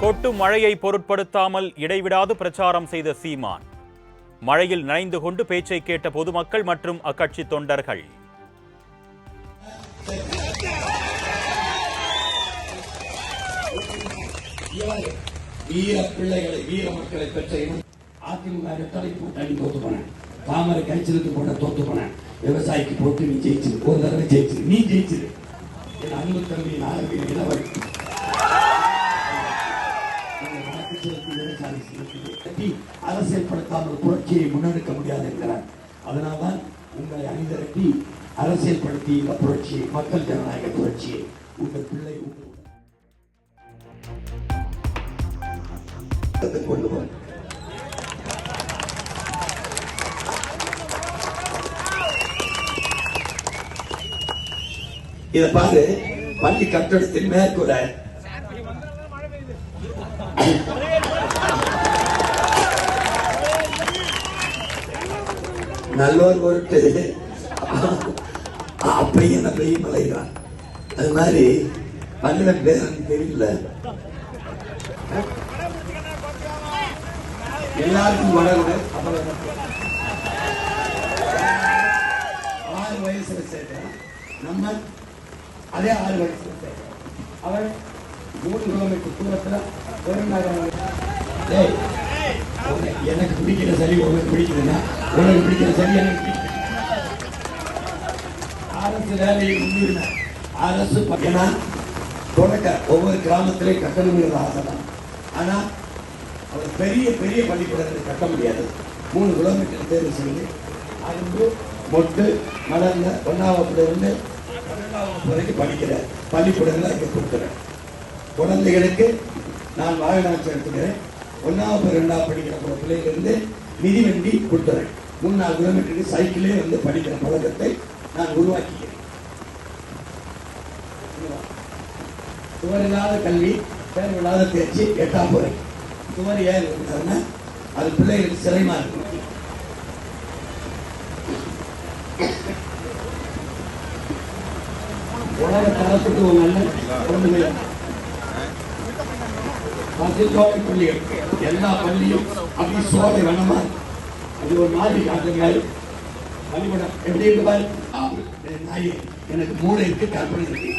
கொட்டும் மழையை பொருட்படுத்தாமல் இடைவிடாது பிரச்சாரம் செய்த சீமான். மழையில் நனைந்து கொண்டு பேச்சை கேட்ட பொதுமக்கள் மற்றும் அக்கட்சி தொண்டர்கள். வீர பிள்ளைகளை வீர மக்களை பெற்ற அதிமுக தோத்து போனேன், தாமரை கழிச்சிருக்கு போட்ட தோத்து போனேன், விவசாயிக்கு போட்டு நீ ஜெயிச்சிரு, ஒரு தடவை ஜெயிச்சிரு, நீ ஜெயிச்சிரு. என் அன்பு தம்பி நாளை இளவல் அரசியல்படுத்தாமல் புரட்சியை முன்னெடுக்க முடியாது என்கிறார். அதனால்தான் உங்களை அணிதிரட்டி அரசியல்படுத்தி இந்த புரட்சியை, மக்கள் ஜனநாயக புரட்சியை உங்கள் பிள்ளை கொண்டு வரும். இத பாரு, பள்ளி கட்டடத்தின் மேற்கூரை நல்லோர் பொருட்டு அப்பையும் அப்பையும் மலைகிறான். அது மாதிரி பல்லுவன் பேர் தெரியல, எல்லாருக்கும் வளர்ந்து 6 வயசுல சேர்க்கிறான். நம்ம அதே 6 வயசுல சேர்க்கிறோம். அவன் 3 கிலோமீட்டர் தூரத்துல எனக்கு பிடிக்கிற சரி உனக்கு பிடிக்குதுன்னா, உனக்கு பிடிக்கிற சரி எனக்கு பிடிக்கும். அரசு வேலையை முன்னிருந்த அரசு தொடக்க ஒவ்வொரு கிராமத்திலையும் கட்டணுங்கிற ஆசை தான். ஆனா அவர் பெரிய பெரிய பள்ளிக்கூடங்களை கட்ட முடியாது. 3 கிலோமீட்டர் தேர்வு செய்து அன்பு மொட்டு மலர்ந்த 1ஆம் வகுப்பிலிருந்து 12ஆம் வகுப்பு வரைக்கும் படிக்கிற பள்ளிக்கூடங்களை இங்கே கொடுக்குறேன். குழந்தைகளுக்கு நான் வாகனம் எடுத்துக்கிறேன். 1ஆம் வகுப்பு 2ஆம் படிக்கிற பிள்ளைகளிலிருந்து மிதிவண்டி கொடுத்துறேன். 3-4 கிலோமீட்டருக்கு சைக்கிளே வந்து படிக்கிற பழக்கத்தை நான் உருவாக்கிக்கிறேன். சுவரில்லாத கல்வி, தேர்வில்லாத தேர்ச்சி 8ஆம் முறை. சுவர் ஏன் சொன்னா அது பிள்ளைகளுக்கு சிரமமா இருக்கும். உலக தரத்துக்கு ஒரு நல்ல குழந்தைகள் சோலை பள்ளிகள், எல்லா பள்ளியும் அப்படி சோலை வனமா அது ஒரு மாதிரி காட்டுங்க. பள்ளிக்கூடம் எப்படி இருக்கு பாரு. எனக்கு மூளை இருக்கு, கற்பனை இருக்கு.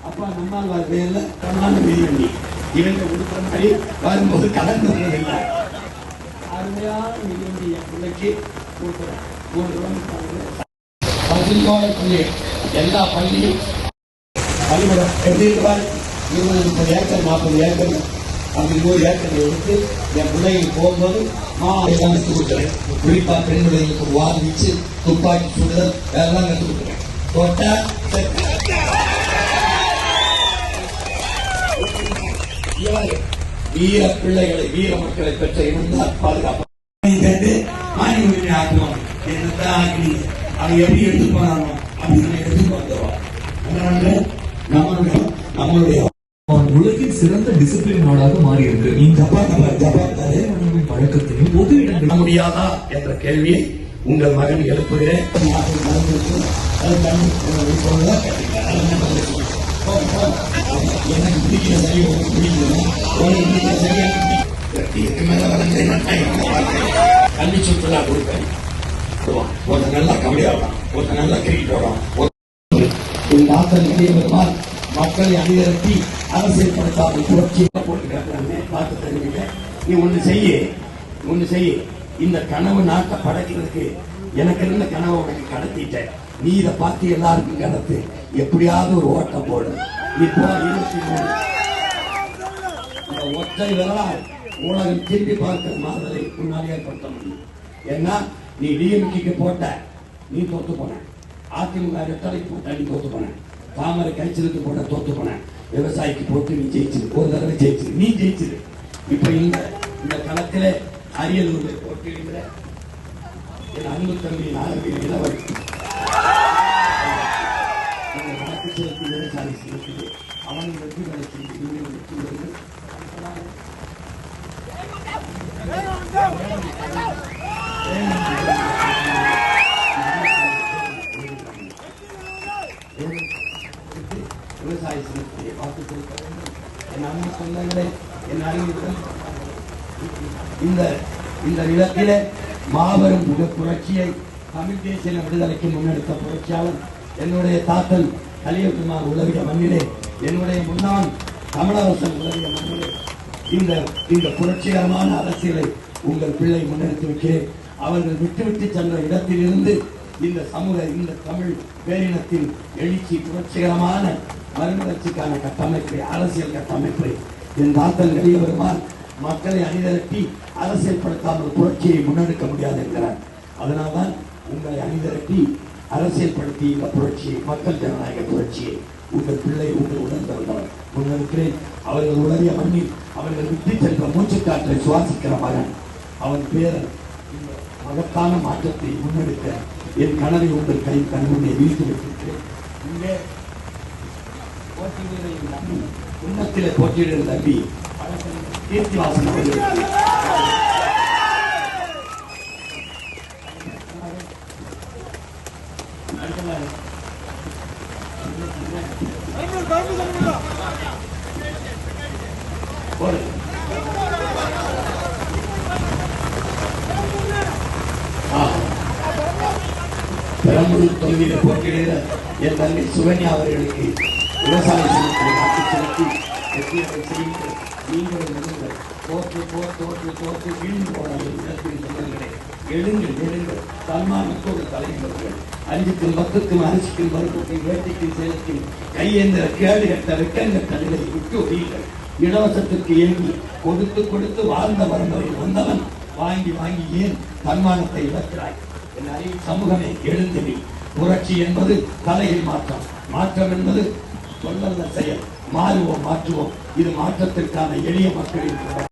அப்பா நம்மால் வரல மிதிவண்டி இவங்க கொடுக்குற மாதிரி வரும்போது கலந்து வந்ததில்லை. அருமையான மிதிவண்டி என் பிள்ளைக்கு கொடுக்குறேன். 3 கிலோமீட்டர் எல்லா பள்ளியும் பள்ளிக்கூடம் எப்படி இருப்பாரு. 20-30 ஏக்கர் 40 ஏக்கர் அப்படி 100 ஏக்கரை எடுத்து என் பிள்ளைகள் போகும்போது கற்றுக் கொடுக்குறேன். குறிப்பா பெண் பிள்ளைகளுக்கு வால் வீச்சு, துப்பாக்கி சுடுதல் எல்லாம் கற்றுக் கொடுக்குறேன். தொட்டா வீர பிள்ளைகளை வீர மக்களை பெற்ற இனம்தான் பாதுகாப்பு. மானிய உரிமை ஆக்குவோம். அவன் எப்படி எடுத்து போனானோ அப்படின்னு எடுத்து வந்துடுவான். நம்மளுடைய உலகின் சிறந்த டிசிப்ளின் நாடாக மாறி இருக்கு. ஜப்பான் பழக்கத்தையும் பொது இடங்கள் முடியாதா என்ற கேள்வியை உங்கள் மகன் எழுப்புகிறேன். எனக்கு பிடிக்கிற சரி உங்களுக்கு பிடிக்கணும், உங்களுக்கு பிடிக்கிற சரியா மேல கல்வி சுற்றுலா கொடுப்பேன். ஒருத்தர் நல்லா கபடி ஆடலாம், ஒருத்தர் நல்லா கிரிக்கெட் ஆடலாம். மக்களை அணிதிரட்டி அரசியல்படுத்தாமல் புரட்சி போட்டு கேட்கிறாங்க. பார்த்து தெரிவிக்க நீ ஒண்ணு செய்ய. இந்த கனவு நாட்டை படைக்கிறதுக்கு எனக்கு இருந்த கனவை உனக்கு கடத்திட்டேன். நீ இதை பார்த்து எல்லாருக்கும் கடத்து, எப்படியாவது ஒரு ஓட்டம் போடு. இப்போ 23 இந்த ஒற்றை விரலால் உலகம் திரும்பி பார்க்கிற மாறுதலை உன்னால் ஏற்படுத்த முடியும். ஏன்னா நீ டிஎம்கேக்கு போட்ட, நீ தோத்து போன. அதிமுக ரெட்டலை போட்ட, நீ தோத்து போன. தாமரை கழிச்சிருக்கு போட்ட, தோத்து போன. விவசாயிக்கு போட்டு நீ ஜெயிச்சிரு, ஒரு தடவை ஜெயிச்சிரு, நீ ஜெயிச்சிரு. இப்ப இந்த களத்திலே அரியலூரில் போட்டியிடுகிற என் அன்பு தம்பி நாளை இளவல் வழக்கு செலுத்தி விவசாயி செலுத்தி அவன் வெற்றி பெற செய்து விவசாய சின்னத்திலே வாக்கு செலுத்த வேண்டும். என் அன்பு சொந்தங்களே, என் அறிவுடன் இந்த நிலத்திலே மாபெரும் புரட்சியை தமிழ் தேசிய விடுதலைக்கு முன்னெடுத்த புரட்சியாளர் என்னுடைய தாத்தன் கலியகுமார் உலகிய மண்ணிலே, என்னுடைய முன்னாள் கமலஹாசன் உலகிய மண்ணிலே இந்த புரட்சிகரமான அரசியலை உங்கள் பிள்ளை முன்னெடுத்து வைக்கிறேன். அவர்கள் விட்டுவிட்டு சென்ற இடத்திலிருந்து இந்த தமிழ் பேரினத்தின் எழுச்சி புரட்சிகரமான மறுமலர்ச்சிக்கான கட்டமைப்பை, அரசியல் கட்டமைப்பை என் தாத்தன் கலியபெருமான் மக்களை அணிதிரட்டி அரசியல்படுத்தாமல் புரட்சியை முன்னெடுக்க முடியாது என்கிறார். அதனால்தான் உங்களை அணிதிரட்டி அரசியல்படுத்தி இந்த புரட்சியை, மக்கள் ஜனநாயக புரட்சியை உங்கள் பிள்ளை உங்கள் உணர்ந்தவர்கள் முன்னெடுக்கிறேன். அவர்கள் உலகிய மண்ணில் அவர்கள் விட்டு சென்ற மூச்சுக்காற்றை சுவாசிக்கிற மகன் அவன் பேரன் இந்த மகத்தான மாற்றத்தை முன்னெடுக்க என் கனவை உங்கள் கை கண்முன்னே வீழ்த்து வைத்திருக்கிறேன். இங்கே போட்டியிடுகிற நம்பி, உன்னத்திலே போட்டியிடுகிற நம்பி கீர்த்திவாசன் பெரம்பலூர் தொகுதியில் போட்டியிடுகிற என் தங்கை சுகன்யா அவர்களுக்கு விவசாய சின்னத்தில் வாக்கு செலுத்தி வெற்றியை செய்யுங்கள். நீங்களும் எழுங்கள். தோற்று வீழ்ந்து போனாலும் இடத்தில் சொன்னங்களே, எழுங்கள். தன்மானத்தோடு தலைவர்கள் 5க்கும் 10க்கும் அரிசிக்கும் பருப்புக்கும் வேட்டைக்கும் சேலத்தில் கையேந்திர கேடு கட்ட வெக்கங்கட்ட நிலையை விட்டு ஒழியுங்கள். இலவசத்திற்கு ஏங்கி கொடுத்து வாழ்ந்த வரம்பரை வந்தவன் வாங்கி ஏன் தன்மானத்தை இழக்கிறாய்? என் அறிவு சமூகமே, எழுந்திரி. புரட்சி என்பது தலையில் மாற்றம் என்பது சொல்லல்ல செயல். மாற்றுவோம். இது மாற்றத்திற்கான எளிய மக்களின்